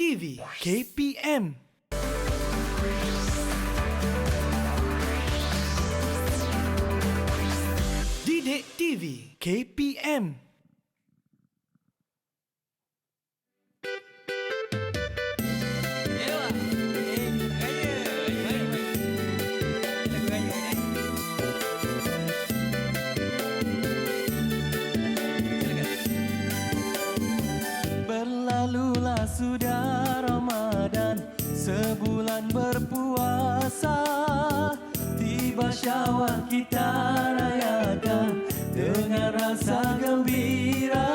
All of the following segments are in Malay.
TV KPM. Didik TV KPM. Berlalulah sudah Ramadan, sebulan berpuasa. Tiba Syawal kita rayakan dengan rasa gembira.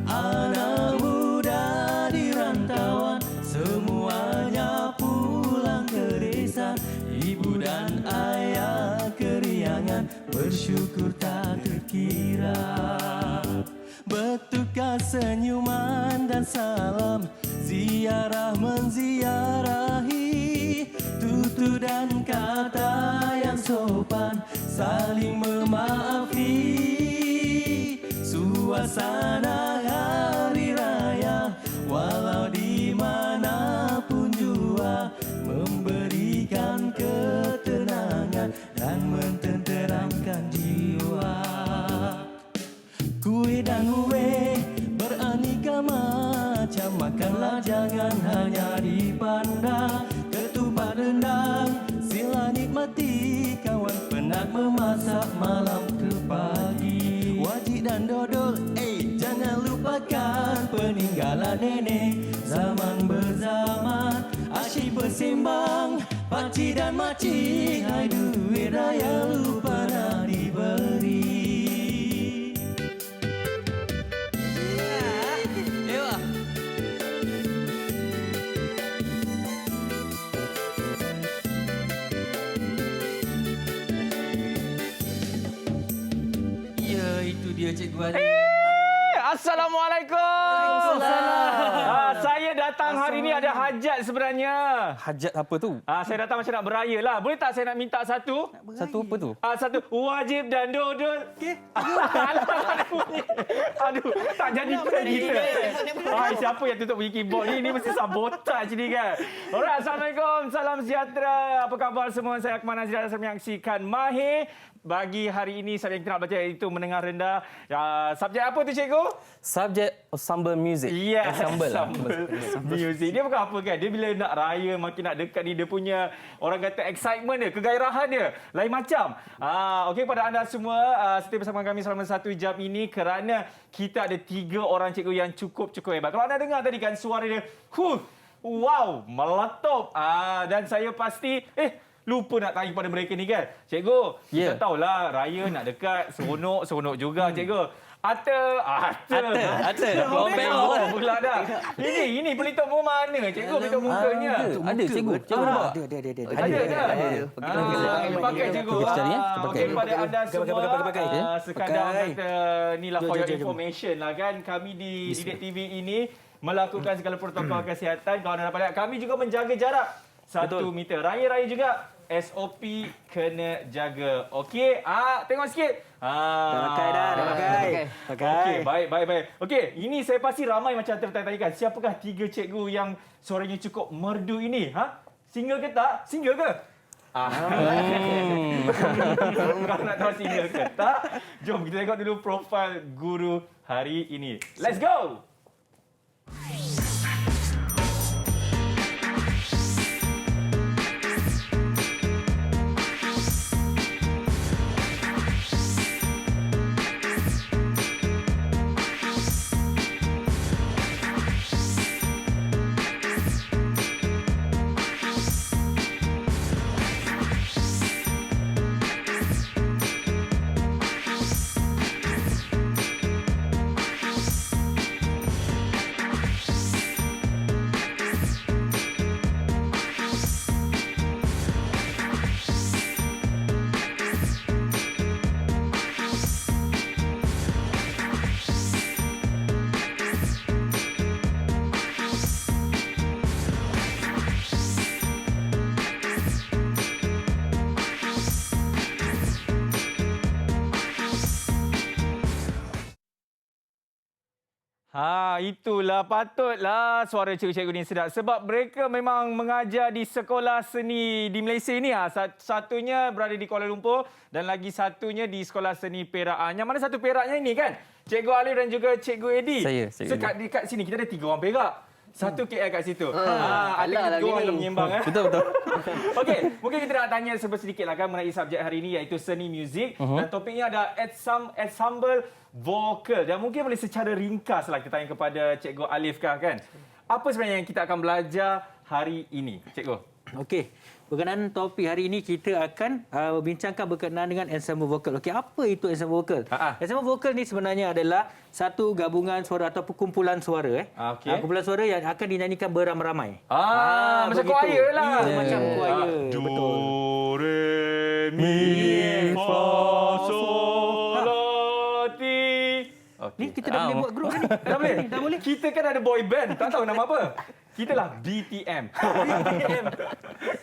Anak muda di rantauan semuanya pulang ke desa. Ibu dan ayah keriangan bersyukur tak terkira. Bertukar senyuman dan salam, ziarah menziarahi, tutur dan kata yang sopan, saling memaafi. Suasana hari raya walau di manapun jua memberikan ketenangan dan mententeramkan jiwa. Kuih dan uwe beraneka macam, makanlah jangan hanya dipandang. Ketupat rendang sila nikmati, kawan penat memasak malam ke pagi. Wajik dan dodol, jangan lupakan peninggalan nenek zaman berzaman. Asyik bersembang pakcik dan makcik, hai duit raya lupa nak diberi. Itu dia Cikgu Ali. Assalamualaikum. Saya datang hari ini ada hajat sebenarnya. Hajat apa tu? Saya datang macam nak beraya lah. Boleh tak saya nak minta satu? Satu apa tu? Satu wajib dan dodol. Okey. Aduh, tak jadi plan kita. Siapa yang tutup bunyi keyboard ni? Ini mesti sabotage ni kan. Alright, Assalamualaikum. Salam sejahtera. Apa khabar semua? Saya Akmal Nazir dan saya menyaksikan Mahir. Bagi hari ini, subjek yang kita nak baca iaitu menengah rendah. Subjek apa tu, cikgu? Subjek ensemble music. Yes, ensemble music. Dia bukan apa kan? Dia bila nak raya, makin nak dekat ni, dia punya orang kata excitement dia, kegairahan dia. Lain macam. Okey, pada anda semua, setia bersama kami selama 1 jam ini kerana kita ada 3 orang cikgu yang cukup hebat. Kalau anda dengar tadi kan suara dia, wow, meletup. Dan saya pasti, lupa nak tanya pada mereka ni kan. Cikgu, kita tahulah raya nak dekat, seronok juga cikgu. Ata. Pula dah. Ini pelitup muka mana cikgu? Pelitup mukanya. Ada cikgu. Cikgu nampak? Ada. Pakai cikgu. Okey, pada anda semua sekadar kata inilah for your information lah kan. Kami di Didik TV ini melakukan segala protokol kesihatan. Kalau anda dapat lihat, kami juga menjaga jarak 1 meter. Raya-raya juga SOP kena jaga. Okey, tengok sikit. Pakai. Okey, baik. Okey, ini saya pasti ramai macam tertanya-tanyakan. Siapakah 3 cikgu yang suaranya cukup merdu ini? Single ke tak? Single ke? Kalau nak tahu single ke tak, jom kita tengok dulu profil guru hari ini. Let's go! Itulah patutlah suara cikgu-cikgu ni sedap sebab mereka memang mengajar di sekolah seni di Malaysia ni. Satunya berada di Kuala Lumpur dan lagi satunya di Sekolah Seni Perak. Yang mana satu Peraknya ini kan? Cikgu Alif dan juga Cikgu Eddie. Saya. So, dekat sini kita ada 3 orang Perak. Satu KL kat situ. Ada 3 orang dalam menyembang. Betul. Okey, mungkin kita nak tanya sedikit lah kan mengenai subjek hari ini iaitu seni muzik. Dan topiknya ada ensemble vokal. Dan mungkin boleh secara ringkas lah kita tanya kepada Cikgu Alif kan. Apa sebenarnya yang kita akan belajar hari ini, Cikgu? Okey, berkenaan topik hari ini kita akan bincangkan berkenaan dengan ensemble vokal. Okey, apa itu ensemble vokal? Ensemble vokal ni sebenarnya adalah satu gabungan suara atau kumpulan suara Okey. kumpulan suara yang akan dinyanyikan beramai-ramai. Macam choir lah. Macam choir. Do, Betul. re, mi, fa, sol, la, ti. Ni kita dah boleh buat grup kan ni? Dah boleh? Dah boleh. Kita kan ada boy band. Tak tahu nama apa. Kita lah BTM.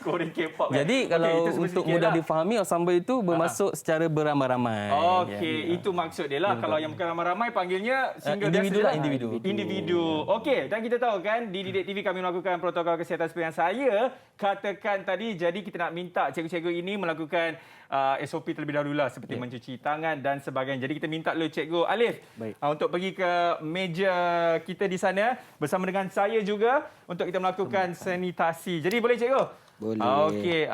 Korean K-pop kan? Jadi kalau Okey, itu untuk sedikit mudah lah. difahami, ensemble itu bermaksud secara beramai-ramai. Okey, itu maksud dia lah. Kalau yang bukan ramai-ramai panggilnya single Individu biasa lah, je individu. Individu. Okey, dan kita tahu kan di Didik TV kami melakukan protokol kesihatan seperti yang saya katakan tadi. Jadi kita nak minta cikgu-cikgu ini melakukan SOP terlebih dahulu lah seperti mencuci tangan dan sebagainya. Jadi kita minta dulu Cikgu Alif untuk pergi ke meja kita di sana bersama dengan saya juga untuk kita melakukan sanitasi. Jadi boleh Cikgu? Boleh. Okey,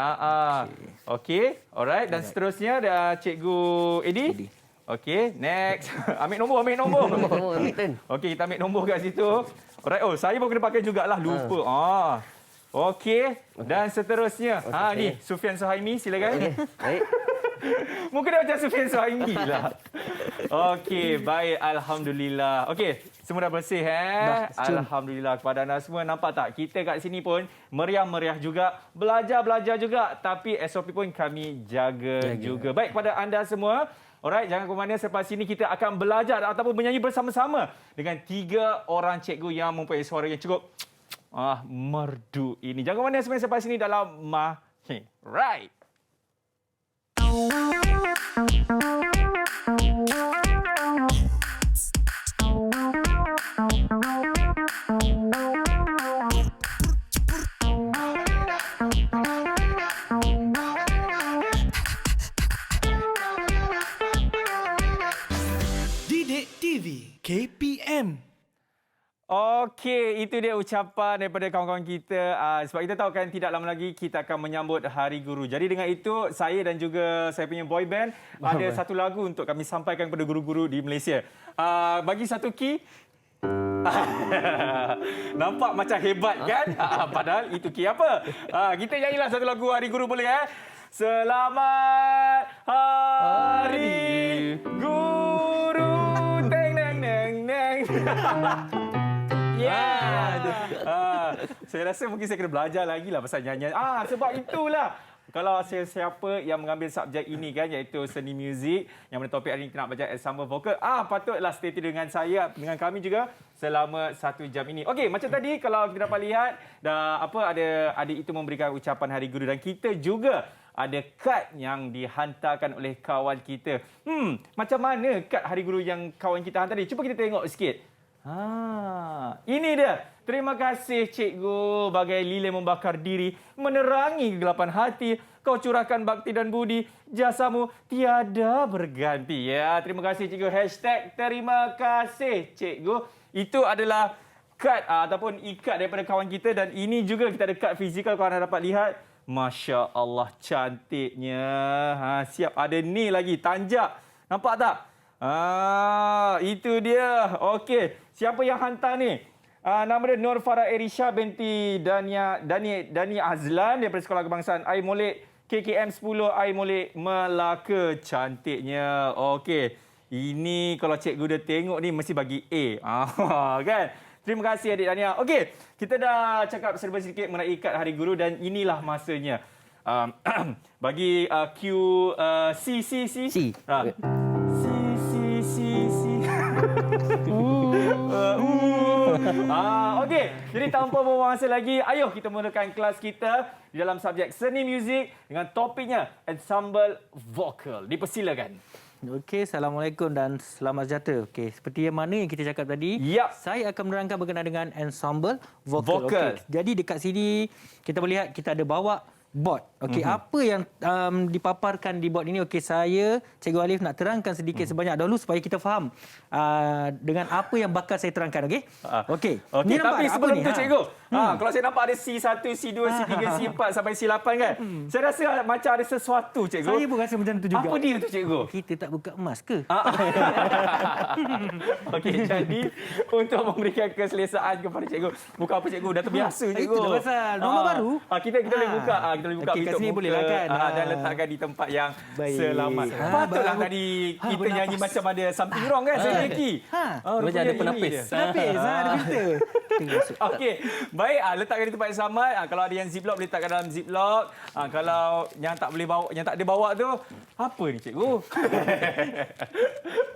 Okey, alright. Dan seterusnya ada Cikgu Eddie. Okey, next. Ambil nombor. Okey, kita ambil nombor kat situ. Alright, saya pun kena pakai jugalah, lupa. Okey, dan seterusnya. Ni Sufian Suhaimi, silakan. Baik. Muka dia macam Sufian Suhaimi lah. Okey, baik. Alhamdulillah. Okey, semua dah bersih Alhamdulillah kepada anda semua. Nampak tak? Kita kat sini pun meriah-meriah juga. Belajar juga. Tapi SOP pun kami jaga juga. Baik, kepada anda semua. Alright, jangan ke mana. Selepas ini kita akan belajar ataupun menyanyi bersama-sama dengan 3 orang cikgu yang mempunyai suara yang cukup merdu ini. Jangan ke mana sebenarnya selepas ini dalam Mahir. Right. Didik TV KPM. Okey, itu dia ucapan daripada kawan-kawan kita. Sebab kita tahu kan tidak lama lagi kita akan menyambut Hari Guru. Jadi dengan itu, saya dan juga saya punya boy band ada satu lagu untuk kami sampaikan kepada guru-guru di Malaysia. Bagi satu key. Nampak macam hebat kan? Padahal itu key apa? Kita nyanyilah satu lagu Hari Guru boleh Selamat Hari Guru. Teng neng neng neng. Saya rasa mungkin saya kena belajar lagi lah pasal nyanyian. Sebab itulah. Kalau siapa yang mengambil subjek ini kan, iaitu seni muzik, yang mana topik hari ini kita nak belajar ensemble vokal, patutlah stay tune dengan saya, dengan kami juga selama 1 jam ini. Okey, macam tadi kalau kita dapat lihat, ada adik itu memberikan ucapan Hari Guru dan kita juga ada kad yang dihantarkan oleh kawan kita. Macam mana kad Hari Guru yang kawan kita hantar ni? Cuba kita tengok sikit. Ini dia. Terima kasih cikgu bagai lilin membakar diri, menerangi kegelapan hati, kau curahkan bakti dan budi, jasamu tiada berganti. Ya, terima kasih cikgu. Hashtag terima kasih cikgu. Itu adalah kad ataupun ikat daripada kawan kita dan ini juga kita ada kad fizikal kalau anda dapat lihat. Masya Allah cantiknya. Siap ada ni lagi tanjak. Nampak tak? Itu dia. Okey, siapa yang hantar ni? Nama dia Nur Farah Erisha binti Dani Azlan daripada Sekolah Kebangsaan Air Molek KKM 10 Air Molek Melaka. Cantiknya. Okey. Ini kalau cikgu dia tengok ni mesti bagi A. Kan? Terima kasih adik Dania. Okey, kita dah cakap serba sedikit mengenai kad Hari Guru dan inilah masanya. Bagi Q C. Okey. Jadi tanpa membuang masa lagi, ayo kita mulakan kelas kita di dalam subjek seni muzik dengan topiknya ensemble vokal. Dipersilakan. Okey, Assalamualaikum dan selamat sejahtera. Okey, seperti yang mana yang kita cakap tadi, Yap. saya akan menerangkan berkenaan dengan ensemble vokal. Vokal. Okey, jadi dekat sini kita boleh lihat kita ada bawa board. Okey, apa yang dipaparkan di board ini? Okey, saya Cikgu Alif nak terangkan sedikit sebanyak dahulu supaya kita faham dengan apa yang bakal saya terangkan. Okey. Okey. Okey, tapi apa sebelum ni? tu cikgu, kalau saya nampak ada C1, C2, C3, C4 sampai C8 kan, saya rasa macam ada sesuatu cikgu. Saya pun rasa macam tu juga. Apa dia tu cikgu? Kita tak buka emas ke? Okey, jadi untuk memberikan keselesaan kepada cikgu, bukan apa cikgu, dah terbiasa cikgu. Itu dah pasal. Nombor baru? Kita boleh buka, kita boleh buka Okey, kat pintu sini muka, boleh lah kan? dan letakkan di tempat yang Baik. selamat. Patutlah baru. tadi kita bernafas. nyanyi macam ada something wrong kan, saya Neki. Macam ada penapis. Penapis, ada filter. Okey, baik, letakkan di tempat yang sama. Kalau ada yang ziplock boleh letakkan dalam ziplock. Kalau yang tak boleh bawa, yang tak ada bawa tu, apa ni cikgu?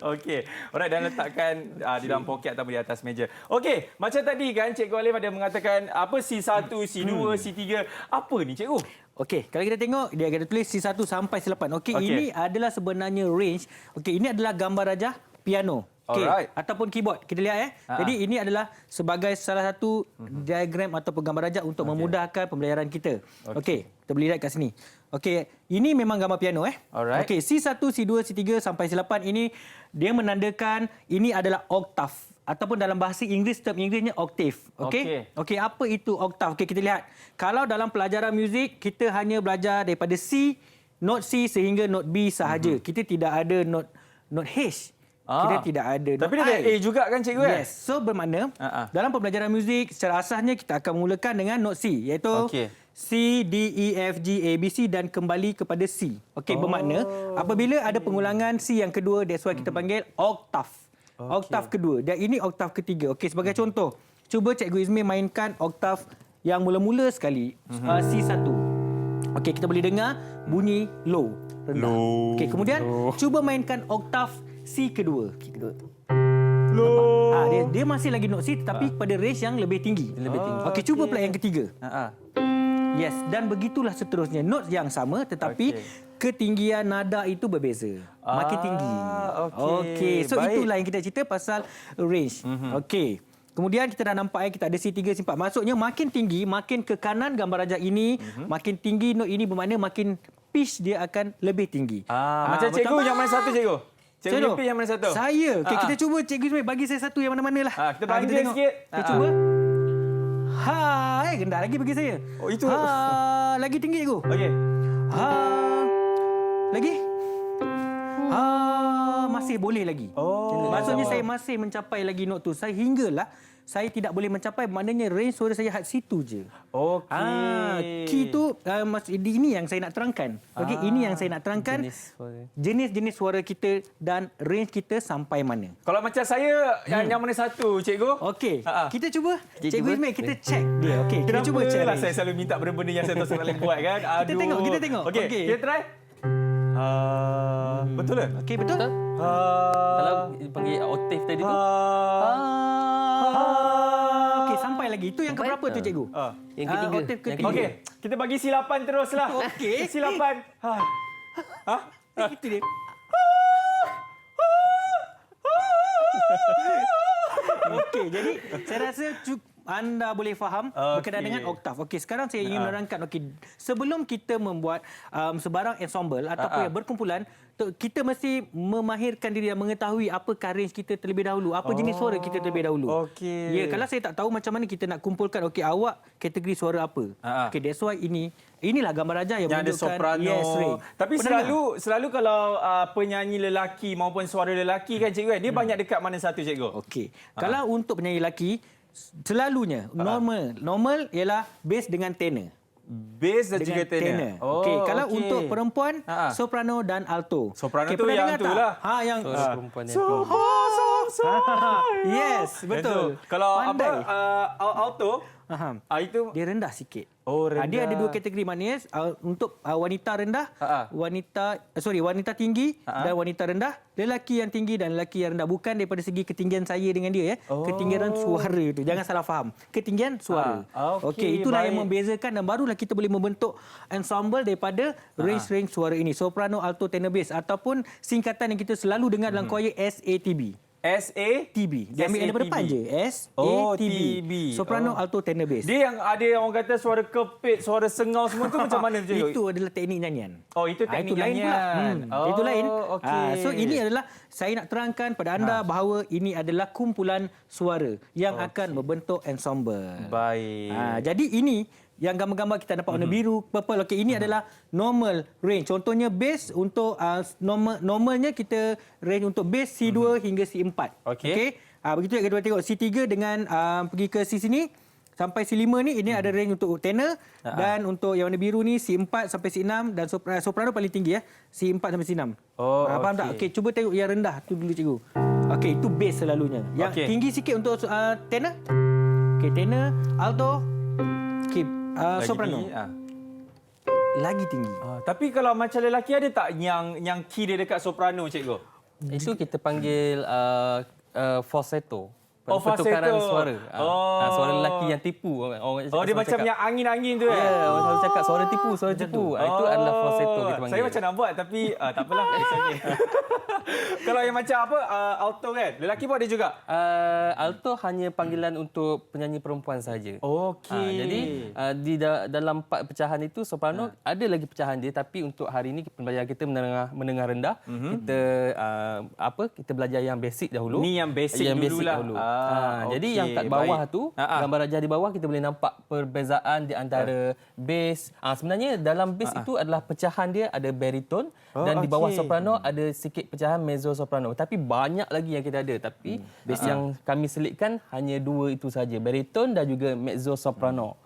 Okey, alright, dan letakkan di dalam poket atau di atas meja. Okey, macam tadi kan Cikgu Alif ada mengatakan apa C1, C2, C3. Apa ni cikgu? Okey, kalau kita tengok dia ada tulis C1 sampai C8. Okey, Okey. ini adalah sebenarnya range. Okey, ini adalah gambar rajah piano. Okey, Alright. ataupun keyboard. Kita lihat Jadi ini adalah sebagai salah satu diagram ataupun gambar rajah untuk memudahkan pembelajaran kita. Okey, kita boleh lihat kat sini. Okey, ini memang gambar piano Alright. Okey, C1, C2, C3 sampai C8 ini dia menandakan ini adalah oktav ataupun dalam bahasa Inggeris term Inggerisnya octave. Okey. Okey, apa itu oktav? Okey, kita lihat. Kalau dalam pelajaran muzik kita hanya belajar daripada C, note C sehingga note B sahaja. Kita tidak ada note H. Kita tidak ada note Tapi dia ada I. A juga kan cikgu kan? Yes. So bermakna dalam pembelajaran muzik secara asasnya kita akan mulakan dengan note C iaitu Okey. C, D, E, F, G, A, B, C dan kembali kepada C. Okey, bermakna apabila ada pengulangan C yang kedua, that's why kita panggil oktav. Oktav kedua dan ini oktav ketiga. Okey, sebagai contoh, cuba Cikgu Izmi mainkan oktav yang mula-mula sekali, C1. Okey, kita boleh dengar bunyi low, rendah. Okey, kemudian cuba mainkan oktav C kedua. Low. Dia masih lagi note C tetapi pada range yang lebih tinggi. Okey, cuba pula yang ketiga. Yes, dan begitulah seterusnya. Note yang sama tetapi ketinggian nada itu berbeza. Makin tinggi. Okey. So baik. itulah yang kita cerita pasal range. Okey. Kemudian kita dah nampak kita ada C3, C4. Maksudnya makin tinggi, makin ke kanan gambar rajah ini, makin tinggi note ini bermakna makin pitch dia akan lebih tinggi. Macam cikgu yang mana satu cikgu? Cikgu Cikgu, Lipi yang mana satu? Saya. Okey, kita cuba Cikgu Ismail bagi saya satu yang mana-mana lah. Kita belanja tengok. sikit. Kita cuba. Rendah lagi bagi saya. Oh, itu. Lagi tinggi Cikgu. Okey. Lagi. Masih boleh lagi. Maksudnya saya masih mencapai lagi note tu. Saya hinggalah saya tidak boleh mencapai, maknanya range suara saya had situ je. Okey. Key tu ini yang saya nak terangkan. Okey, ini yang saya nak terangkan. Jenis-jenis suara kita dan range kita sampai mana. Kalau macam saya yang mana satu cikgu? Okey, kita cuba. Cikgu Cikgu Ismail, kita check dia. Okey, kita Kenapa cuba check. lah saya selalu minta benda-benda yang saya tahu saya tak boleh buat kan? Aduh. Kita tengok. Okey, Okey. kita try. Betul ke? Okey, betul? Kalau panggil oktav tadi tu. Okey, sampai lagi. Itu yang keberapa tu cikgu? Yang ketiga. Oktav ketiga. Okey, kita bagi C8 teruslah. Okey. C8. Itu dia. Okey, jadi saya rasa anda boleh faham berkenaan dengan oktav. Okey, sekarang saya ingin menerangkan. Okey, sebelum kita membuat sebarang ensemble ataupun yang berkumpulan, kita mesti memahirkan diri dan mengetahui apakah range kita terlebih dahulu, apa jenis suara kita terlebih dahulu. Okey. Ya, kalau saya tak tahu macam mana kita nak kumpulkan, okey, awak kategori suara apa? Okey, that's why inilah gambar rajah yang ada menunjukkan soprano. range. Tapi Pernah selalu kalau penyanyi lelaki maupun suara lelaki kan cikgu kan, dia banyak dekat mana satu cikgu? Okey. Kalau untuk penyanyi lelaki, selalunya normal ialah bass dengan tenor. Bass dan juga tenor. Okey, kalau untuk perempuan soprano dan alto. Soprano Okey, tu pernah yang dengar tu tak? lah. Yang Suara perempuan yang So, Yes, betul. Kalau Pandai. alto, Faham. itu Dia rendah sikit. Oh, rendah. Dia ada dua kategori, maknanya untuk wanita rendah, wanita tinggi dan wanita rendah, lelaki yang tinggi dan lelaki yang rendah. Bukan daripada segi ketinggian saya dengan dia ya. Ketinggian suara itu. Jangan salah faham. Ketinggian suara. Okey, itulah yang membezakan dan barulah kita boleh membentuk ensemble daripada range-range suara ini. Soprano, alto, tenor, bass ataupun singkatan yang kita selalu dengar dalam choir SATB. SATB. Dia ambil daripada depan je. SATB. Soprano, alto, tenor, bass. Dia yang ada yang orang kata suara kepit, suara sengau semua tu macam mana cikgu? Itu adalah teknik nyanyian. Oh, itu teknik itu lain pula. nyanyian. Itu lain. Okey. So ini adalah saya nak terangkan pada anda bahawa ini adalah kumpulan suara yang akan membentuk ensemble. Baik. Jadi ini yang gambar-gambar kita dapat warna biru, purple. Okey, ini adalah normal range. Contohnya bass untuk normalnya kita range untuk bass C2 hingga C4. Okey. Begitu kita tengok C3 dengan pergi ke C sini sampai C5 ni, ini ada range untuk tenor dan untuk yang warna biru ni C4 sampai C6 dan soprano paling tinggi ya, C4 sampai C6. Faham tak? Okey, cuba tengok yang rendah tu dulu cikgu. Okey, itu bass selalunya. Yang tinggi sikit untuk tenor. Okey, tenor, alto. Okey, soprano. Lagi tinggi. Tapi kalau macam lelaki ada tak yang key dia dekat soprano cikgu? Itu kita panggil falsetto. Oh, Pertukaran falsetto. suara. Suara lelaki yang tipu. Dia macam yang angin-angin tu Ya, orang selalu cakap suara tipu, suara tipu. Itu adalah falsetto kita panggil. Saya macam nak buat tapi tak apalah. Kalau yang macam apa alto kan, lelaki pun ada juga. Alto hanya panggilan untuk penyanyi perempuan saja. Okey. Jadi di dalam 4 pecahan itu soprano ada lagi pecahan dia, tapi untuk hari ini pembelajaran kita menengah rendah. Kita kita belajar yang basic dahulu. Ni yang basic dululah. Jadi yang kat bawah tu, gambar rajah di bawah kita boleh nampak perbezaan di antara bass. Sebenarnya dalam bass itu adalah pecahan dia ada bariton dan di bawah soprano ada sikit pecahan mezzo soprano. Tapi banyak lagi yang kita ada. Tapi yang kami selitkan hanya 2 itu saja, bariton dan juga mezzo soprano.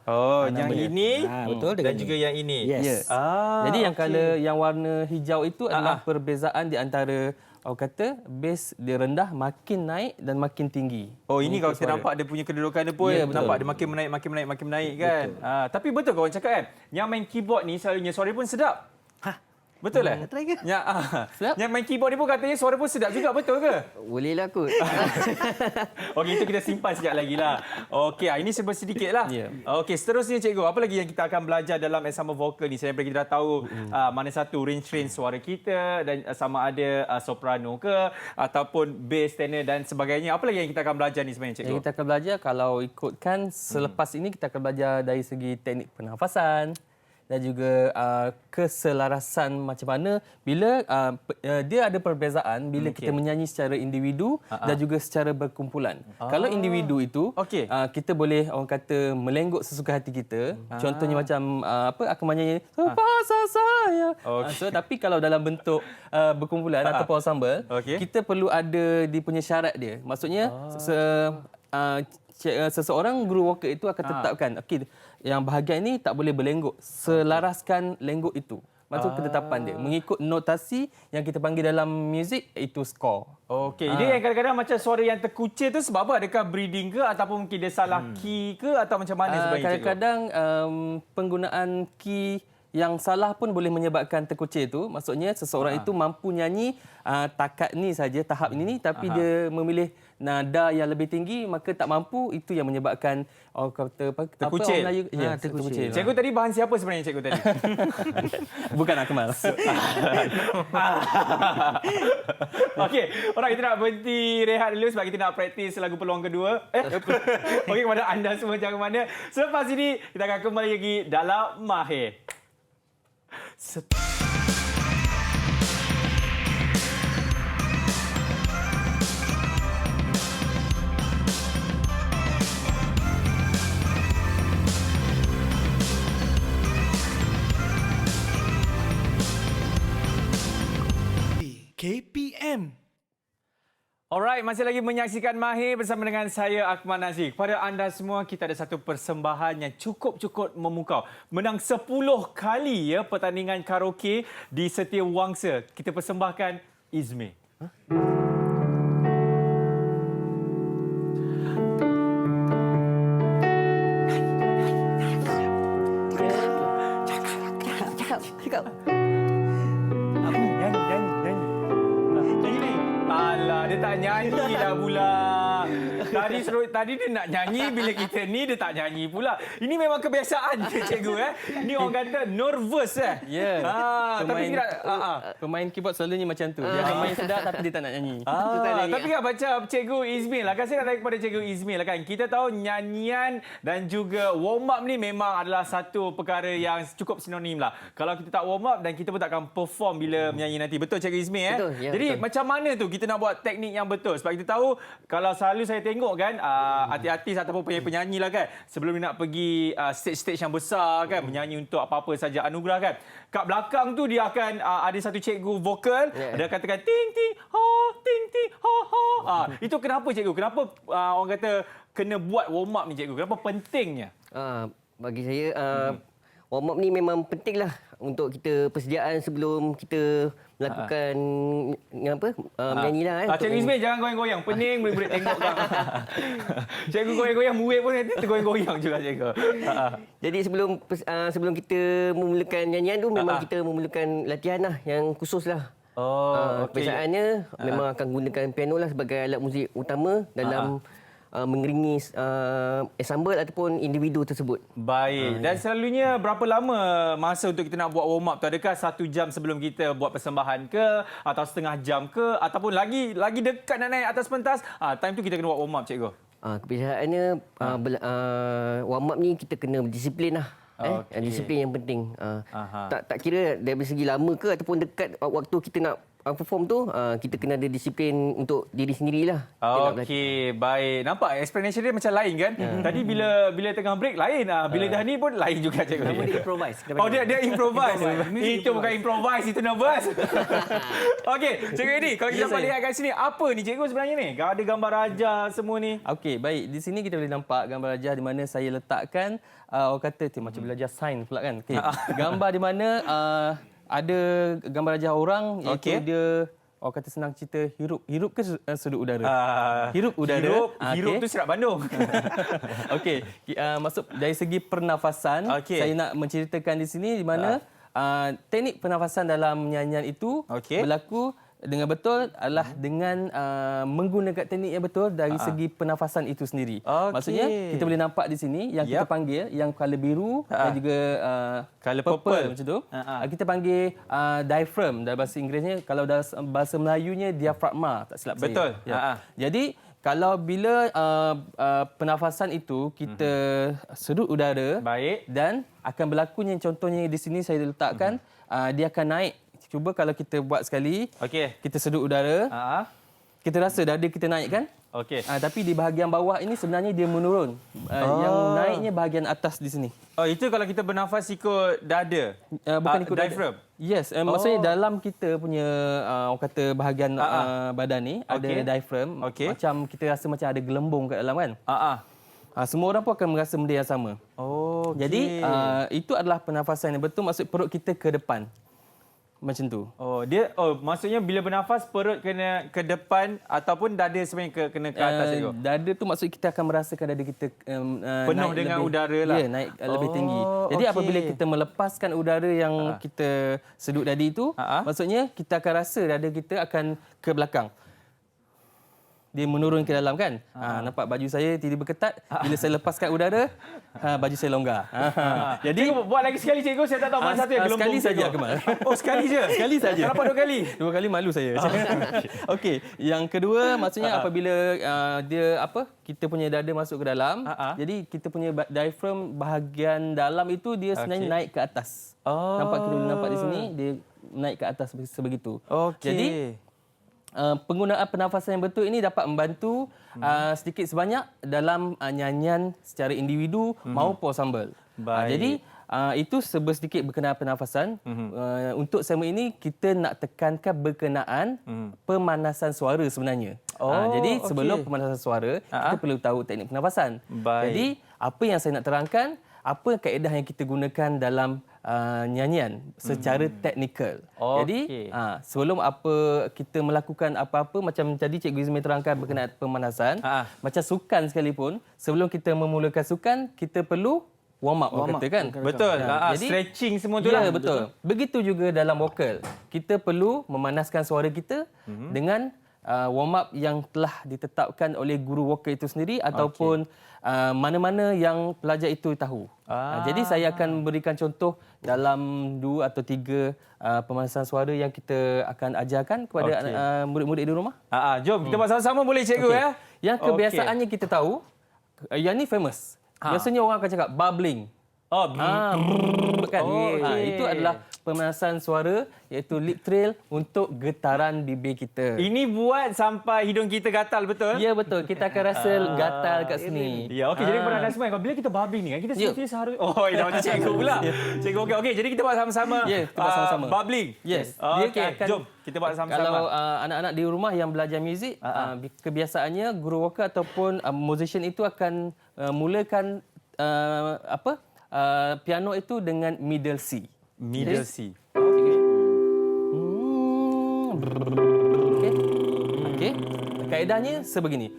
Yang ini Betul dan juga yang ini. Yes. Jadi yang color yang warna hijau itu adalah perbezaan di antara kata bass dia rendah makin naik dan makin tinggi. Ini kalau kita nampak dia punya kedudukan dia pun nampak dia makin menaik kan. Tapi betul kau orang cakap kan, yang main keyboard ni selalunya suara pun sedap. Betul lah. Try ke? Yang main keyboard ni pun katanya suara pun sedap juga, betul ke? Bolehlah kot. Okey, itu kita simpan sekejap lagi lah. Okey, ini sedikit lah. Okey, seterusnya cikgu, apa lagi yang kita akan belajar dalam ensemble vokal ni? Selain kita dah tahu mana satu range suara kita dan sama ada soprano ke ataupun bass, tenor dan sebagainya. Apa lagi yang kita akan belajar ni sebenarnya cikgu? Yang kita akan belajar kalau ikutkan selepas ini kita akan belajar dari segi teknik pernafasan dan juga keselarasan macam mana bila dia ada perbezaan bila kita menyanyi secara individu dan juga secara berkumpulan. Kalau individu itu kita boleh orang kata melenggok sesuka hati kita. Contohnya macam aku menyanyi pasal saya. So tapi kalau dalam bentuk berkumpulan ataupun ensemble, kita perlu ada dia punya syarat dia. Maksudnya seseorang guru vokal itu akan tetapkan yang bahagian ini tak boleh berlenggok, selaraskan lenggok itu. Maksud ketetapan dia mengikut notasi yang kita panggil dalam muzik itu skor. Okey, dia yang kadang-kadang macam suara yang terkucil tu sebab apa? Adakah breathing ke ataupun mungkin dia salah key ke atau macam mana sebenarnya? Kadang-kadang penggunaan key yang salah pun boleh menyebabkan terkucil itu. Maksudnya seseorang itu mampu nyanyi takat ni saja, tahap ini tapi dia memilih nada yang lebih tinggi maka tak mampu, itu yang menyebabkan kata terkucil. Terkucil. Cikgu tadi bahan siapa sebenarnya cikgu tadi? Bukan Akmal. Okey, orang kita nak berhenti rehat dulu sebab kita nak praktis lagu peluang kedua. Okey, kepada anda semua jangan mana. Selepas ini kita akan kembali lagi dalam Mahir. KPM. Alright, masih lagi menyaksikan Mahir bersama dengan saya Akmal Nazir. Kepada anda semua, kita ada satu persembahan yang cukup memukau. Menang 10 kali pertandingan karaoke di Setiawangsa. Kita persembahkan Izmir. dia tak nyanyi dah pula. Tadi dia nak nyanyi, bila kita ni dia tak nyanyi pula. Ini memang kebiasaan dia, cikgu. Ni orang kata nervous. Ya. Tapi tidak... Pemain keyboard selalunya macam tu. Dia main sedap tapi dia tak nak nyanyi. Tapi kan macam Cikgu Izmil lah kan, saya nak tanya kepada Cikgu Izmil lah kan. Kita tahu nyanyian dan juga warm up ni memang adalah satu perkara yang cukup sinonim lah. Kalau kita tak warm up dan kita pun takkan perform bila menyanyi nanti. Betul Cikgu Izmil? Betul, ya, Jadi betul. macam mana tu kita nak buat teknik yang betul? Sebab kita tahu kalau selalu saya tengok kan artis-artis ataupun penyanyi lah kan, sebelum dia nak pergi stage-stage yang besar kan, menyanyi untuk apa-apa saja anugerah kan, kat belakang tu dia akan ada satu cikgu vokal, dia katakan ting ting ha ting ting ha ha. Itu kenapa cikgu? Kenapa orang kata kena buat warm up ni cikgu? Kenapa pentingnya? Bagi saya warm up ni memang penting lah untuk kita persediaan sebelum kita melakukan menyanyi lah. Cikgu Izmil jangan goyang-goyang. Pening murid-murid tengok kan. Cikgu goyang-goyang, murid pun nanti tergoyang-goyang juga cikgu. Jadi sebelum kita memulakan nyanyian tu memang kita memerlukan latihan lah yang khusus lah. Kebiasaannya memang akan gunakan piano lah sebagai alat muzik utama dalam mengiringi ensemble ataupun individu tersebut. Baik. Dan selalunya berapa lama masa untuk kita nak buat warm up tu? Adakah 1 jam sebelum kita buat persembahan ke, atau setengah jam ke, ataupun lagi dekat nak naik atas pentas, time tu kita kena buat warm up cikgu? Kebiasaannya warm up ni kita kena berdisiplin lah. Disiplin yang penting. Tak kira dari segi lama ke ataupun dekat waktu kita nak perform tu, kita kena ada disiplin untuk diri sendirilah. Okey, baik. Nampak explanation dia macam lain kan? Tadi bila tengah break lain, bila dah ni pun lain juga cikgu. Nama dia improvise. Dia improvise. Itu bukan improvise, itu nervous. Okey, cikgu Edi, kalau kita dapat lihat kat sini, apa ni cikgu sebenarnya ni? Ada gambar raja semua ni. Okey, baik. Di sini kita boleh nampak gambar rajah di mana saya letakkan orang kata macam belajar sains pula kan. Okey. Gambar di mana ada gambar rajah orang iaitu dia orang kata senang cerita hirup ke sedut udara? Hirup udara. Hirup tu Serat Bandung. Okey, maksud dari segi pernafasan, saya nak menceritakan di sini di mana teknik pernafasan dalam nyanyian itu berlaku dengan betul adalah dengan menggunakan teknik yang betul dari segi pernafasan itu sendiri. Maksudnya kita boleh nampak di sini yang kita panggil yang color biru dan juga color purple macam tu. Kita panggil diaphragm dalam bahasa Inggerisnya, kalau dalam bahasa Melayunya diafragma, tak silap saya. Betul. Jadi kalau bila pernafasan itu kita sedut udara, dan akan berlakunya contohnya di sini saya letakkan, dia akan naik. Cuba kalau kita buat sekali, kita sedut udara, kita rasa dada kita naik kan? Tapi di bahagian bawah ini sebenarnya dia menurun. Yang naiknya bahagian atas di sini. Itu kalau kita bernafas ikut dada? Bukan ikut diaphragm? Yes, maksudnya dalam kita punya orang kata bahagian badan ni ada diaphragm. Macam kita rasa macam ada gelembung kat dalam kan? Semua orang pun akan merasa benda yang sama. Jadi itu adalah pernafasan yang betul, maksud perut kita ke depan. Macam tu. Maksudnya bila bernafas perut kena ke depan ataupun dada sebenarnya kena ke atas cikgu? Dada tu maksud kita akan merasakan dada kita penuh dengan udara lah. Ya, naik lebih tinggi. Jadi apabila kita melepaskan udara yang kita sedut tadi itu, maksudnya kita akan rasa dada kita akan ke belakang. Dia menurun ke dalam kan? Nampak baju saya tiba-tiba ketat. Bila saya lepaskan udara, baju saya longgar. Jadi buat lagi sekali cikgu, saya tak tahu mana satu yang gelembung. Sekali saja Akmal. Sekali je? Sekali saja. Kenapa 2 kali? 2 kali malu saya. Okey, yang kedua maksudnya apabila kita punya dada masuk ke dalam, jadi kita punya diaphragm bahagian dalam itu dia sebenarnya naik ke atas. Nampak kita boleh nampak di sini dia naik ke atas sebegitu. Jadi penggunaan pernafasan yang betul ini dapat membantu sedikit sebanyak dalam nyanyian secara individu maupun ensemble. Jadi itu sedikit berkenaan pernafasan. Untuk segmen ini kita nak tekankan berkenaan pemanasan suara sebenarnya. Jadi sebelum pemanasan suara kita perlu tahu teknik pernafasan. Jadi apa yang saya nak terangkan, apa kaedah yang kita gunakan dalam nyanyian secara teknikal. Jadi sebelum kita melakukan apa-apa, macam tadi Cikgu Izmil terangkan berkenaan pemanasan, macam sukan sekalipun, sebelum kita memulakan sukan kita perlu warm up, kata kan? Betul. Jadi stretching semua tu lah. Ya, betul. Begitu juga dalam vokal. Kita perlu memanaskan suara kita dengan warm up yang telah ditetapkan oleh guru vokal itu sendiri ataupun mana-mana yang pelajar itu tahu. Jadi saya akan berikan contoh dalam 2 atau 3 pemanasan suara yang kita akan ajarkan kepada murid-murid di rumah. Jom kita buat sama-sama boleh cikgu ya. Yang kebiasaannya kita tahu, yang ni famous. Biasanya orang akan cakap bubbling. Kan? Itu adalah pemanasan suara iaitu lip trill untuk getaran bibir kita. Ini buat sampai hidung kita gatal betul? Ya betul, kita akan rasa gatal kat sini. Ya, okey. Jadi kepada anda semua, bila kita bubbling ni kan, kita seperti seharusnya... Oh, dah macam cikgu pula. Cikgu, okey. Jadi kita buat sama-sama. Ya, kita buat sama-sama. Bubbling. Yes. Okey, Dia akan, jom kita buat sama-sama. Kalau anak-anak di rumah yang belajar muzik, kebiasaannya guru vokal ataupun musician itu akan mulakan piano itu dengan middle C. Middle C. Okey. Kaedahnya sebegini.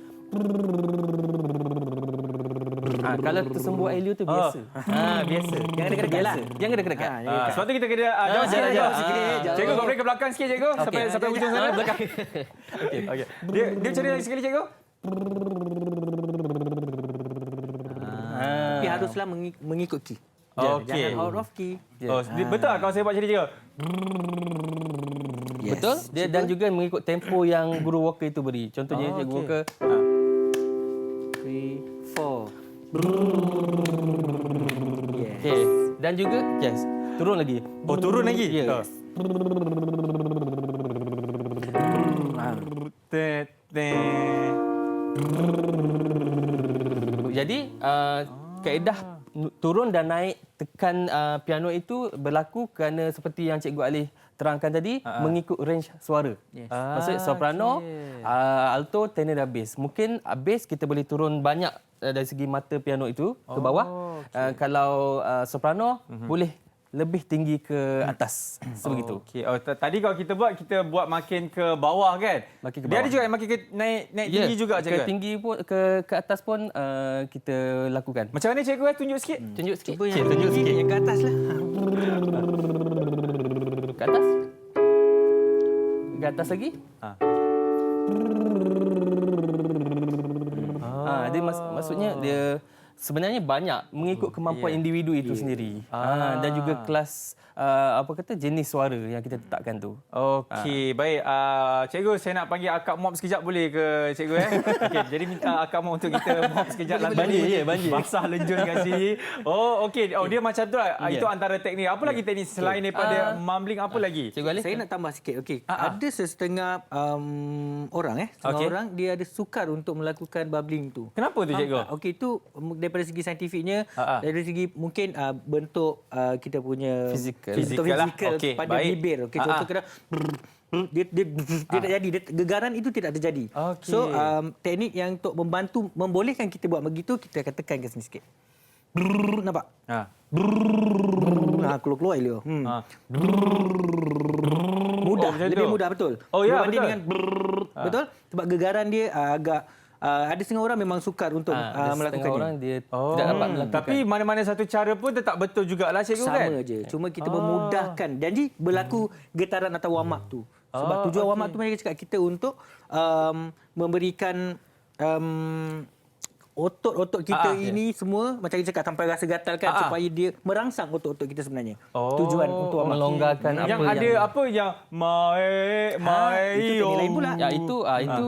Kalau tersembur air liur tu biasa. Biasa. Jangan dekat-dekat lah. Jangan dekat-dekat. Sebab tu kita kena jauh sikit. Cikgu, kau boleh ke belakang sikit cikgu. Sampai hujung sana. Belakang. Okey. Dia macam mana lagi sekali cikgu? Tapi haruslah mengikut key. Okey. Jangan out of key. Betul tak kalau saya buat macam ni cikgu? Yes. Betul? Dia dan juga mengikut tempo yang guru vokal itu beri. Contohnya cikgu vokal 3, 4. Yes. okey. Dan juga turun lagi. Oh, turun lagi? Yes. Jadi kaedah turun dan naik tekan piano itu berlaku kerana seperti yang Cikgu Alif terangkan tadi mengikut range suara. Maksudnya soprano, alto, tenor dan bass. Mungkin bass kita boleh turun banyak dari segi mata piano itu ke bawah. Kalau soprano boleh lebih tinggi ke atas. Sebegitu. Okey. Tadi kalau kita buat makin ke bawah kan? Makin ke Dia ada bawah. juga yang makin naik tinggi juga ke cikgu. tinggi pun ke atas pun kita lakukan. Macam mana cikgu tunjuk sikit? Tunjuk sikit. Cuba yang tunjuk sikit yang ke atas lah. Ke atas. Ke atas lagi. Dia maksudnya dia sebenarnya banyak mengikut kemampuan individu itu sendiri. Dan juga kelas jenis suara yang kita tetapkan tu. Okey, baik. Cikgu, saya nak panggil akak mop sekejap boleh ke cikgu Okey, jadi minta akak mop untuk kita mop sekejap lah. Banjir. Basah lenjun kat sini. Okey. Dia macam tu lah. Itu antara teknik. Apa lagi teknik selain daripada mumbling, apa lagi? Cikgu Alif? Saya nak tambah sikit. Okey, ada setengah orang orang dia ada sukar untuk melakukan bubbling tu. Kenapa tu cikgu? Okey, itu daripada segi saintifiknya, dari segi mungkin bentuk kita punya Fizikal. bentuk Fizikal lah. fizikal Okey, pada baik. bibir. Okey, contoh kena dia tak jadi, gegaran itu tidak terjadi. Okey. So teknik yang untuk membantu membolehkan kita buat begitu, kita akan tekan ke sini sikit. Nampak? Keluar dia. Mudah, macam lebih tu. mudah betul. Oh, ya, Berbanding betul. dengan betul? Sebab gegaran dia agak ada setengah orang memang sukar untuk Setengah melakukannya. orang dia tidak dapat melakukan. Tapi mana-mana satu cara pun tetap betul jugalah cikgu kan? Sama je. Cuma kita memudahkan. Jadi berlaku getaran atau warm up tu. Sebab tujuan warm up tu mereka cakap kita untuk memberikan otot-otot kita ini semua macam kita cakap sampai rasa gatal kan supaya dia merangsang otot-otot kita sebenarnya. Tujuan untuk warm up. melonggarkan apa Yang ada apa yang itu teknik lain pula. Ya itu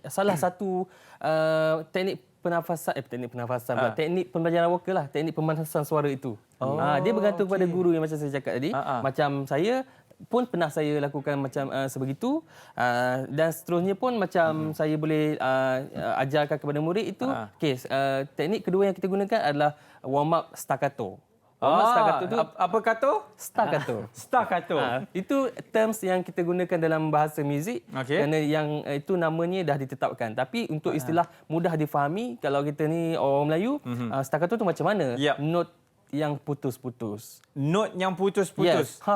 salah satu teknik pernafasan teknik pembelajaran vokal lah, teknik pemanasan suara itu. Dia bergantung pada guru yang macam saya cakap tadi. Macam saya pun pernah saya lakukan macam sebegitu dan seterusnya pun macam saya boleh ajarkan kepada murid itu. Teknik kedua yang kita gunakan adalah warm up staccato. Staccato tu apa kata? staccato. Staccato. Itu terms yang kita gunakan dalam bahasa muzik kerana yang itu namanya dah ditetapkan. Tapi untuk istilah mudah difahami, kalau kita ni orang Melayu, staccato tu macam mana? Yep. Note yang putus-putus. Note yang putus-putus. Yes.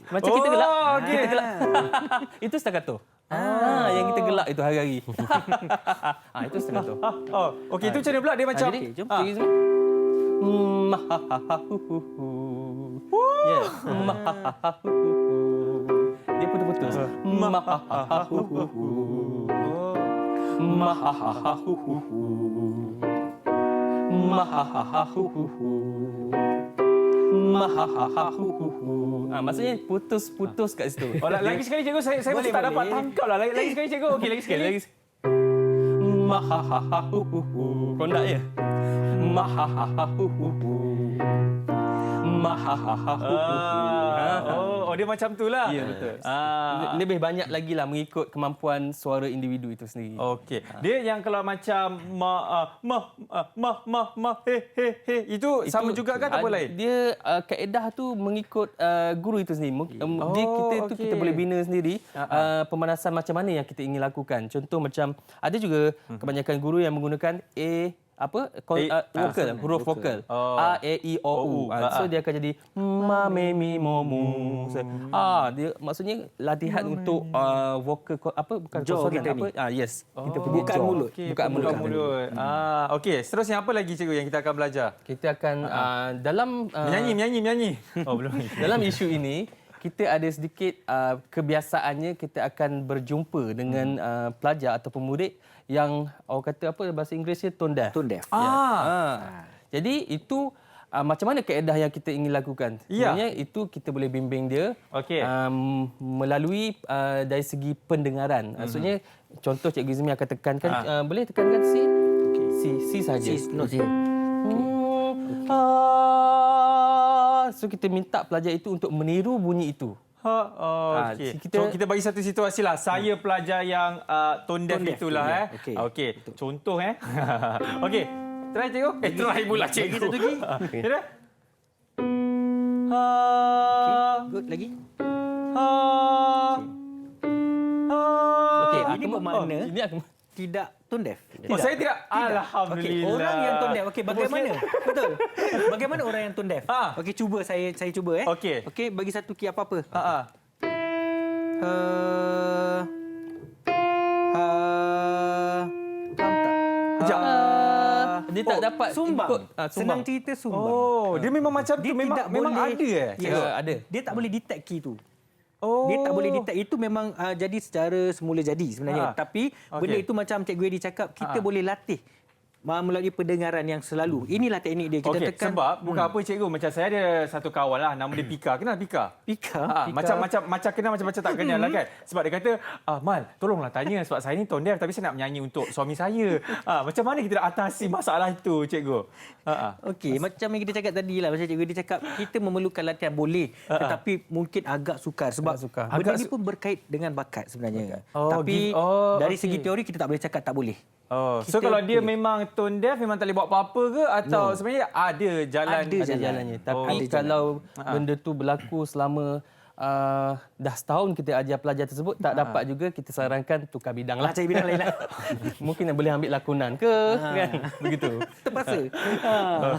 Macam kita gelak. Okey. Kita gelak. Itu staccato. Yang kita gelak itu hari-hari. Itu staccato. Okey, itu macam mana pula dia macam? Jadi, jom pergi semua. Yes. Dia putus-putus. Maksudnya putus-putus kat situ. Oh, lagi sekali cikgu, saya masih tak dapat tangkap lah. Lagi sekali cikgu. Okey, lagi sekali. Lagi. Kau nak ya? Oh, dia macam tu lah. Ya, betul. Lebih banyak lagi lah mengikut kemampuan suara individu itu sendiri. Okey. Dia yang kalau macam he itu sama juga kan ataupun lain? Dia kaedah tu mengikut guru itu sendiri. Kita boleh bina sendiri pemanasan macam mana yang kita ingin lakukan. Contoh macam ada juga kebanyakan guru yang menggunakan vokal, huruf vokal. A, E, I, O, U. So dia akan jadi ma, me, mi, mo, mu. Dia maksudnya latihan untuk vokal bukan Jaw konsonan kita ni. yes. Kita punya Bukaan jaw. mulut. Bukaan mulut. Okey, seterusnya apa lagi cikgu yang kita akan belajar? Kita akan dalam Menyanyi. Oh, belum. dalam isu ini kita ada sedikit kebiasaannya kita akan berjumpa dengan pelajar atau pemudik yang orang kata apa bahasa Inggerisnya tone deaf. Tone deaf. Jadi itu macam mana kaedah yang kita ingin lakukan? Ya. Sebenarnya itu kita boleh bimbing dia Okey. melalui dari segi pendengaran. Maksudnya contoh Cikgu Izmi akan tekankan boleh tekankan C. C saja. Not here. So kita minta pelajar itu untuk meniru bunyi itu. Okey. Kita bagi satu situasi lah. Saya pelajar yang tone deaf itulah. Okey. Contoh Okey. Try cikgu. Try pula cikgu. Satu lagi. Kira. Good lagi. Okey, Ini bermakna ini aku tidak tone deaf. Oh, saya tidak. Alhamdulillah. Okey, orang yang tone deaf. Okey, bagaimana? Betul. Bagaimana orang yang tone deaf? Ah. Okey, cuba saya cuba Okey. Okey, bagi satu key apa-apa. Faham tak? Sekejap. dia tak dapat Sumbang. ikut Senang cerita sumbang. Oh, dia memang macam tu. Dia Memang tidak memang boleh. ada Yes. Ada. Dia tak boleh detect key tu. Oh. Dia tak boleh detect. Itu memang jadi secara semula jadi sebenarnya. Tapi benda Okey. itu macam Cikgu Edi cakap, kita boleh latih melalui pendengaran yang selalu. Inilah teknik dia. Kita Okey, tekan. sebab bukan apa cikgu, macam saya ada satu kawan lah, nama dia Pika. Kenal Pika? Pika. Macam kenal macam tak kenal lah kan. Sebab dia kata, Mal, tolonglah tanya sebab saya ni tone deaf tapi saya nak menyanyi untuk suami saya. Macam mana kita nak atasi masalah itu, cikgu? Okey, macam yang kita cakap tadi lah. Macam Cikgu Edi cakap, kita memerlukan latihan boleh. Tetapi mungkin agak sukar. Sebab sukar. benda ni pun berkait dengan bakat sebenarnya. Tapi dari segi teori, kita tak boleh cakap tak boleh. So Kita kalau dia boleh. memang tone deaf, memang tak boleh buat apa-apa ke? Atau sebenarnya ada jalan? Ada jalannya. Tapi Ada kalau benda tu berlaku selama dah setahun kita ajar pelajar tersebut tak dapat juga, kita sarankan tukar bidang lah. Cari bidang lain lah. Mungkin boleh ambil lakonan ke kan, begitu. Terpaksa.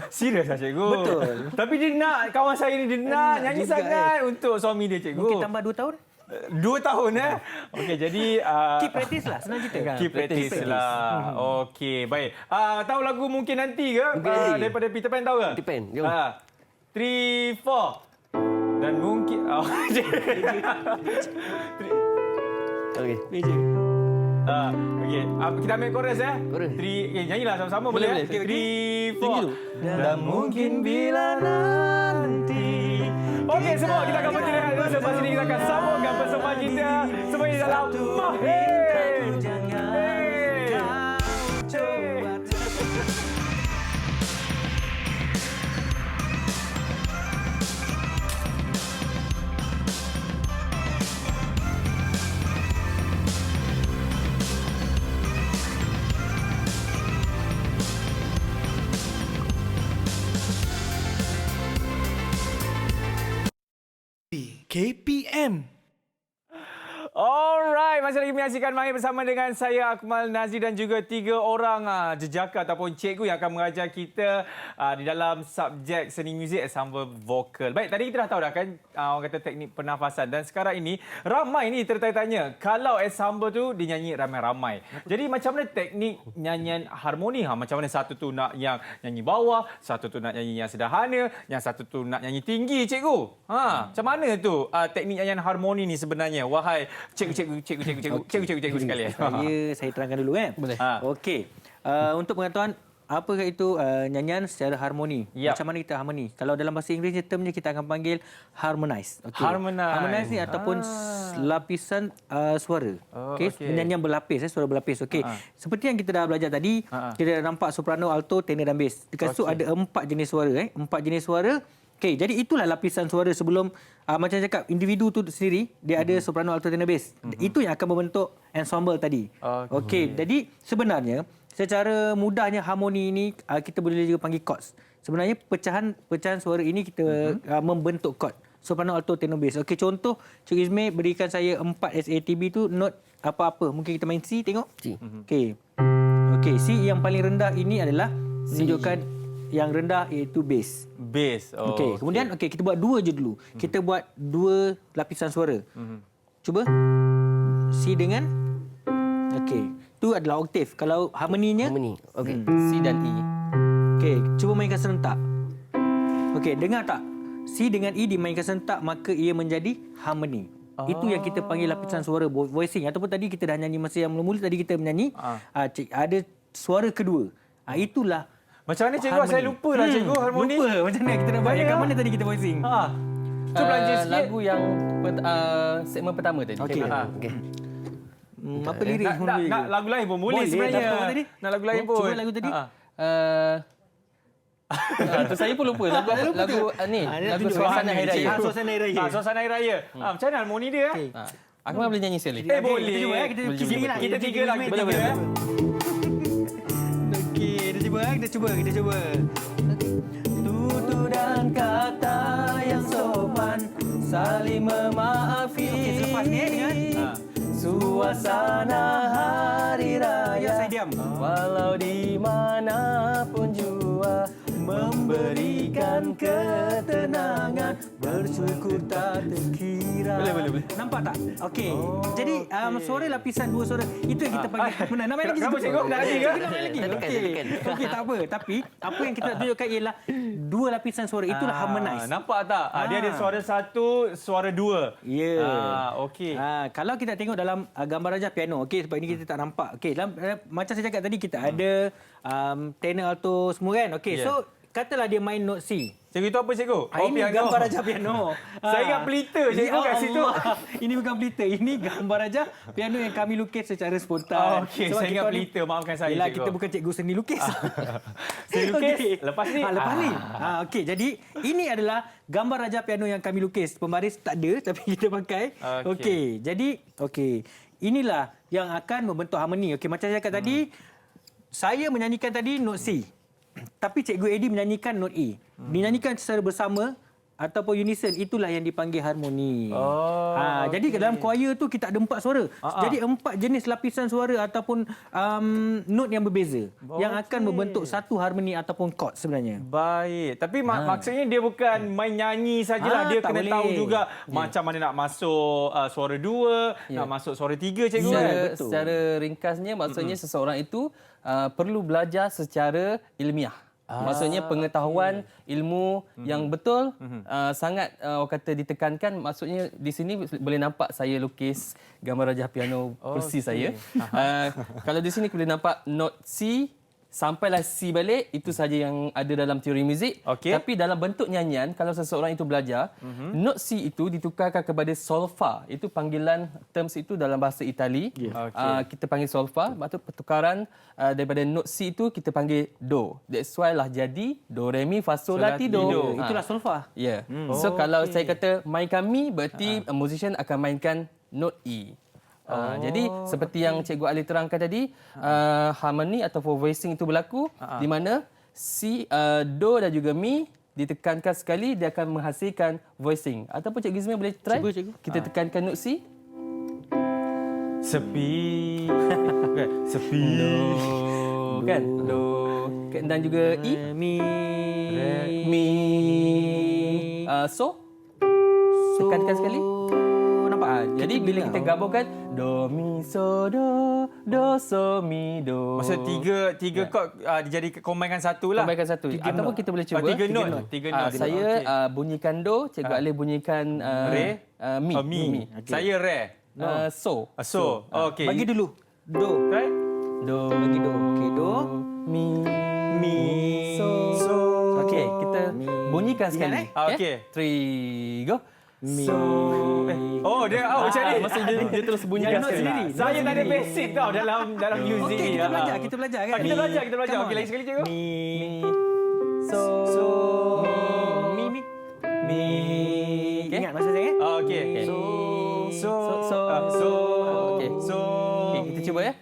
Serius lah cikgu? Betul. Tapi dia nak, kawan saya ni dia nak nyanyi juga, sangat untuk suami dia, cikgu. Mungkin tambah 2 tahun. 2 tahun Okey, jadi Keep practice lah. Senang cerita. keep practice lah. Okey, baik. Tahu lagu mungkin nanti ke? nanti. Daripada Peter Pan tahu ke? Peter Pan, jom. 3, 4. Dan mungkin Okey. okey. Kita ambil chorus Chorus. 3, nyanyilah sama-sama boleh? Boleh. 3, Tinggi tu. 4. Dan mungkin bila nanti. Okey, semua kita akan berjaya dulu. Selepas ini kita akan sambungkan persembahan kita semuanya dalam Mahir. KPM. Alright, masih lagi menyaksikan Mahir bersama dengan saya Akmal Nazri dan juga 3 orang jejaka ataupun cikgu yang akan mengajar kita di dalam subjek seni muzik ensemble vokal. Baik, tadi kita dah tahu dah kan orang kata teknik pernafasan dan sekarang ini ramai ni tertanya-tanya kalau ensemble tu dinyanyi ramai-ramai. Jadi macam mana teknik nyanyian harmoni? Macam mana satu tu nak yang nyanyi bawah, satu tu nak nyanyi yang sederhana, yang satu tu nak nyanyi tinggi, cikgu. Macam mana tu teknik nyanyian harmoni ni sebenarnya? Wahai cikgu sekalian. Saya terangkan dulu kan. Boleh. Okey. Untuk pengetahuan apakah itu nyanyian secara harmoni? Yap. Macam mana kita harmoni? Kalau dalam bahasa Inggeris termnya kita akan panggil harmonize. Okay. Harmonize. Harmonize ni ataupun lapisan suara. Okey, nyanyian berlapis, suara berlapis. Okey. Seperti yang kita dah belajar tadi, kita dah nampak soprano, alto, tenor dan bass. Dekat situ ada 4 jenis suara 4 jenis suara. Okey, jadi itulah lapisan suara sebelum macam cakap individu tu sendiri dia ada soprano, alto, tenor, bass. Itu yang akan membentuk ensemble tadi. Okey, jadi sebenarnya secara mudahnya harmoni ini kita boleh juga panggil chords. Sebenarnya pecahan suara ini kita membentuk chord. Soprano, alto, tenor, bass. Okey, contoh Cik Izmir berikan saya 4 SATB tu note apa-apa. Mungkin kita main C tengok. C. Okey. Okey, C yang paling rendah ini adalah menunjukkan yang rendah iaitu bass. Bass. Okey, kemudian kita buat 2 je dulu. Kita buat 2 lapisan suara. Cuba C dengan itu adalah oktav. Kalau harmoninya Harmoni. Okey. C dan E. okey, cuba mainkan serentak. Okey, dengar tak? C dengan E dimainkan serentak maka ia menjadi harmoni. Itu yang kita panggil lapisan suara voicing ataupun tadi kita dah nyanyi masa yang mula-mula tadi kita menyanyi ada suara kedua. Itulah Macam mana cikgu? Saya lupa lah cikgu harmoni. Lupa macam mana kita nak buat. Yang kat mana tadi kita voicing? Tu belanja sikit. Lagu yang segmen pertama tadi. Okey. Apa lirik? Nak lagu lain pun boleh sebenarnya. Tapi apa tadi? Nak lagu lain pun. Cuba lagu tadi. Saya pun lupa lagu ni lagu Suasana Hari Raya. Suasana Hari Raya. Suasana Hari Raya. Macam mana harmoni dia? Aku boleh nyanyi sekali. Boleh. Kita cuba Kita tiga lah. Boleh. Okey, kita cuba. Tutur dan kata yang sopan saling memaafi. Okey, selepas ni dengan suasana hari raya. Saya diam. Walau di manapun jua memberikan ketenangan, bersyukur tak terkira. Boleh. Nampak tak? Okey. Jadi suara lapisan 2 suara itu yang kita panggil. Nak main lagi? Kenapa cikgu? Nak lagi ke? Nak main lagi. Okey, tak apa. Tapi apa yang kita tunjukkan ialah 2 lapisan suara itulah harmonize. Nampak tak? Dia ada suara 1, suara 2. Ya. Okey. Kalau kita tengok dalam gambar rajah piano, okey, sebab ini kita tak nampak. Okey, macam saya cakap tadi kita ada tenor, alto semua kan. Okey, so katalah dia main note C. Cikgu itu apa cikgu? Ini piano. gambar rajah piano. Saya ingat pelita cikgu kat situ. Ini bukan pelita. Ini gambar rajah piano yang kami lukis secara spontan. Okey, Sebab saya ingat kita ni- pelita. Maafkan saya Yelah, cikgu. kita bukan cikgu seni lukis. Seni lukis? Okey. Lepas ni? Lepas ni. Okey, jadi ini adalah gambar rajah piano yang kami lukis. Pembaris tak ada tapi kita pakai. Okey, jadi inilah yang akan membentuk harmoni. Okey, macam saya cakap tadi, saya menyanyikan tadi note C. Tapi Cikgu Eddie menyanyikan note E. Dinyanyikan secara bersama ataupun unison, itulah yang dipanggil harmoni. Jadi dalam choir tu kita ada 4 suara. Jadi 4 jenis lapisan suara ataupun note yang berbeza yang akan membentuk satu harmoni ataupun chord sebenarnya. Baik. Tapi maksudnya dia bukan main nyanyi sajalah. Dia tak kena boleh. tahu juga macam mana nak masuk suara 2, nak masuk suara 3 cikgu kan? betul. Secara ringkasnya maksudnya seseorang itu perlu belajar secara ilmiah. Maksudnya pengetahuan ilmu yang betul sangat orang kata ditekankan. Maksudnya di sini boleh nampak saya lukis gambar rajah piano kursi saya. Kalau di sini boleh nampak note C sampailah C balik, itu saja yang ada dalam teori muzik. Tapi dalam bentuk nyanyian, kalau seseorang itu belajar, note C itu ditukarkan kepada solfa. Itu panggilan terms itu dalam bahasa Itali. Kita panggil solfa. Maksud pertukaran daripada note C itu kita panggil do. That's why lah jadi do, re, mi, fa, sol, la, ti, do. Itulah solfa. Ya. So kalau saya kata mainkan mi, berarti musician akan mainkan note E. Jadi seperti yang Cikgu Ali terangkan tadi, harmoni atau voicing itu berlaku di mana C, do dan juga mi ditekankan sekali, dia akan menghasilkan voicing. Ataupun Cikgu Izmir boleh try. Cuba, Cikgu. Kita tekankan note C. Sepi. Okay. Sepi. Do kan? Do dan juga I. Mi. Mi. So. Tekan sekali. Nampak? Jadi bila kita gabungkan do mi so do so mi do. Maksud tiga chord dijadi combine satu lah. Combine satu. Ataupun kita boleh cuba. Tiga note. Saya bunyikan do, Cikgu Alif bunyikan Re. mi. Mi. Okay. Saya re. So. So. Okey. Bagi dulu. Do. Right? Do. Bagi do. Okey, do. Mi. So. Okey, kita bunyikan sekali. Okey. 3 go. Mi. Oh, dia macam ni. Maksudnya dia terus bunyikan Note sekali. sendiri. Saya tak ada basic tau dalam music Okey, ni. kita belajar kan? Kita belajar. Okey, lagi sekali cikgu. Mi. So. Mi. Mi. Okey. Ingat masa saya. Okey. So. Okey. So. Okey, kita cuba ya.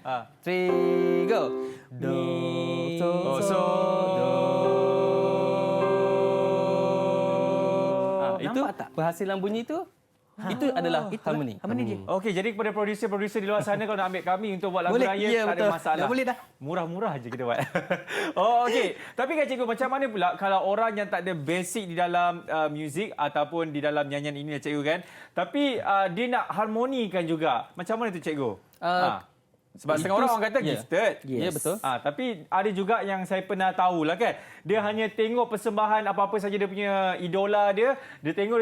3 go. Do. So. Do. Itu Nampak tak? penghasilan bunyi itu itu adalah harmoni. Harmoni je. Okey, jadi kepada producer-producer di luar sana kalau nak ambil kami untuk buat lagu Boleh. raya Ya, tak ada betul. masalah. Dah boleh dah. Murah-murah je kita buat. Oh, okey. Tapi kan cikgu, macam mana pula kalau orang yang tak ada basic di dalam muzik ataupun di dalam nyanyian ini cikgu kan, tapi dia nak harmonikan juga. Macam mana tu cikgu? Sebab setengah orang kata gifted. Ya, betul. Tapi ada juga yang saya pernah tahulah kan. Dia hanya tengok persembahan apa-apa saja dia punya idola dia. Dia tengok.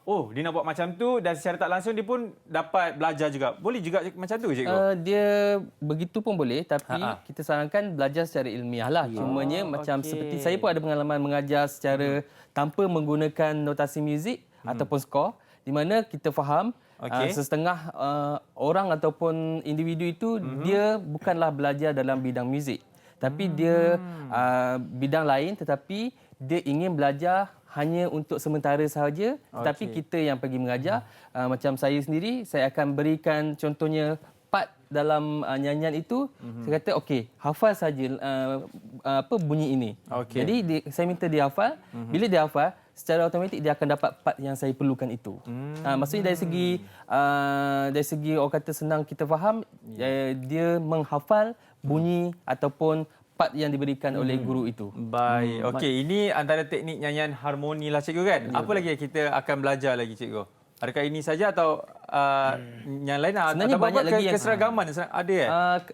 Oh, dia nak buat macam tu dan secara tak langsung dia pun dapat belajar juga. Boleh juga macam tu cikgu? Dia begitu pun boleh, tapi kita sarankan belajar secara ilmiah lah. Cumanya macam seperti saya pun ada pengalaman mengajar secara tanpa menggunakan notasi muzik ataupun skor, di mana kita faham sesetengah orang ataupun individu itu dia bukanlah belajar dalam bidang muzik, tapi dia bidang lain, tetapi dia ingin belajar hanya untuk sementara sahaja, tetapi kita yang pergi mengajar. Macam saya sendiri, saya akan berikan contohnya part dalam nyanyian itu. Saya kata okey, hafal saja bunyi ini. Jadi saya minta dia hafal. Bila dia hafal, secara automatik dia akan dapat part yang saya perlukan itu. Maksudnya dari segi orang kata senang kita faham, dia menghafal bunyi ataupun part yang diberikan oleh guru itu. Baik. Okey, ini antara teknik nyanyian harmoni lah cikgu kan. Apa lagi yang kita akan belajar lagi cikgu? Adakah ini saja atau yang lain? Sebenarnya banyak lagi yang keseragaman ada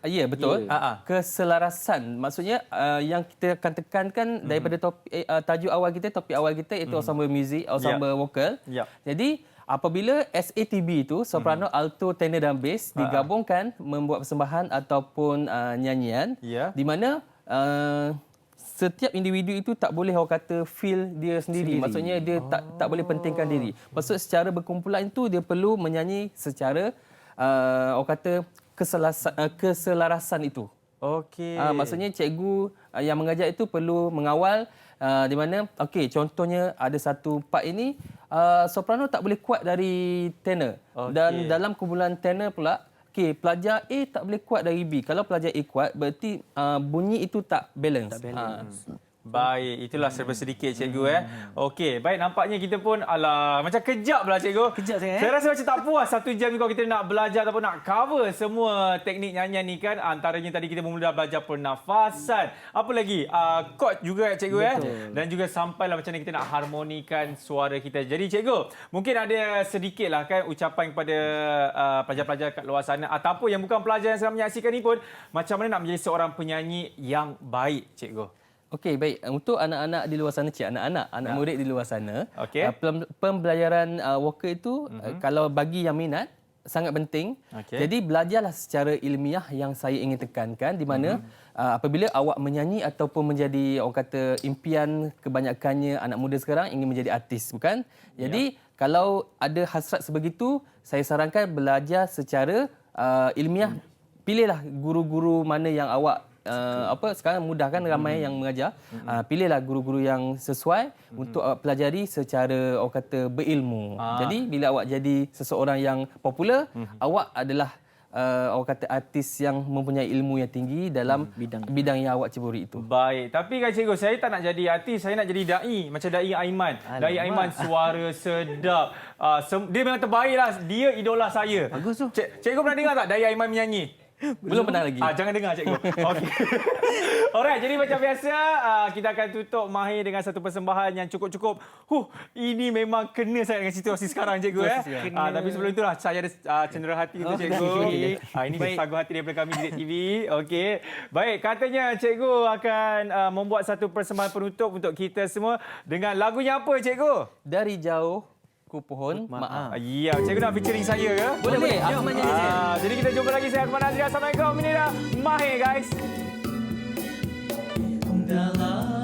ya, betul. Keselarasan. Maksudnya yang kita akan tekankan daripada tajuk awal kita, topik awal kita iaitu ensemble muzik, ensemble vokal. Jadi apabila SATB itu, soprano, alto, tenor dan bass digabungkan membuat persembahan ataupun nyanyian, di mana setiap individu itu tak boleh orang kata feel dia sendiri. Maksudnya dia tak boleh pentingkan diri. Maksud secara berkumpulan itu dia perlu menyanyi secara orang kata keselarasan itu. Okey. Maksudnya cikgu yang mengajar itu perlu mengawal di mana contohnya ada satu part ini soprano tak boleh kuat dari tenor. Dan dalam kumpulan tenor pula pelajar A tak boleh kuat dari B. Kalau pelajar A kuat, berarti bunyi itu tak balance. Baik, itulah serba sedikit cikgu Okey, baik, nampaknya kita pun macam kejap lah cikgu. Kejap sangat. Saya rasa macam tak puas 1 jam ni kalau kita nak belajar ataupun nak cover semua teknik nyanyian ni kan. Antaranya tadi kita mula belajar pernafasan. Apa lagi? Chord juga cikgu dan juga sampailah macam mana kita nak harmonikan suara kita. Jadi cikgu, mungkin ada sedikit lah kan ucapan kepada pelajar-pelajar kat luar sana ataupun yang bukan pelajar yang sedang menyaksikan ni pun, macam mana nak menjadi seorang penyanyi yang baik cikgu? Okey, baik. Untuk anak-anak di luar sana, anak murid di luar sana, Okey. pembelajaran vokal itu kalau bagi yang minat sangat penting. Jadi belajarlah secara ilmiah yang saya ingin tekankan, di mana apabila awak menyanyi ataupun menjadi orang kata impian kebanyakannya anak muda sekarang ingin menjadi artis, bukan? Jadi kalau ada hasrat sebegitu, saya sarankan belajar secara ilmiah. Pilihlah guru-guru mana yang awak sekarang mudah kan ramai yang mengajar. Pilihlah guru-guru yang sesuai untuk awak pelajari secara orang kata berilmu. Jadi bila awak jadi seseorang yang popular, awak adalah orang kata artis yang mempunyai ilmu yang tinggi dalam bidang yang awak ceburi itu. Baik, tapi kan cikgu, saya tak nak jadi artis, saya nak jadi dai, macam dai Aiman. Dai Aiman suara sedap. Dia memang terbaik lah, dia idola saya. Bagus tu. Cikgu pernah dengar tak dai Aiman menyanyi? Belum pernah lagi. Jangan dengar cikgu. Okey. Alright, jadi macam biasa kita akan tutup Mahir dengan satu persembahan yang cukup-cukup. Ini memang kena saya dengan situasi sekarang cikgu tapi sebelum itulah saya ada cenderung hati untuk cikgu. Ini sagu hati daripada kami di TV. Okey. Baik, katanya cikgu akan membuat satu persembahan penutup untuk kita semua dengan lagunya apa cikgu? Dari jauh ku pohon maaf. Ya, cikgu nak featuring saya ke? Boleh. Aku nyanyi je. Jadi kita jumpa lagi. Saya Akmal Nazri. Assalamualaikum. Ini dah Mahir guys. Dalam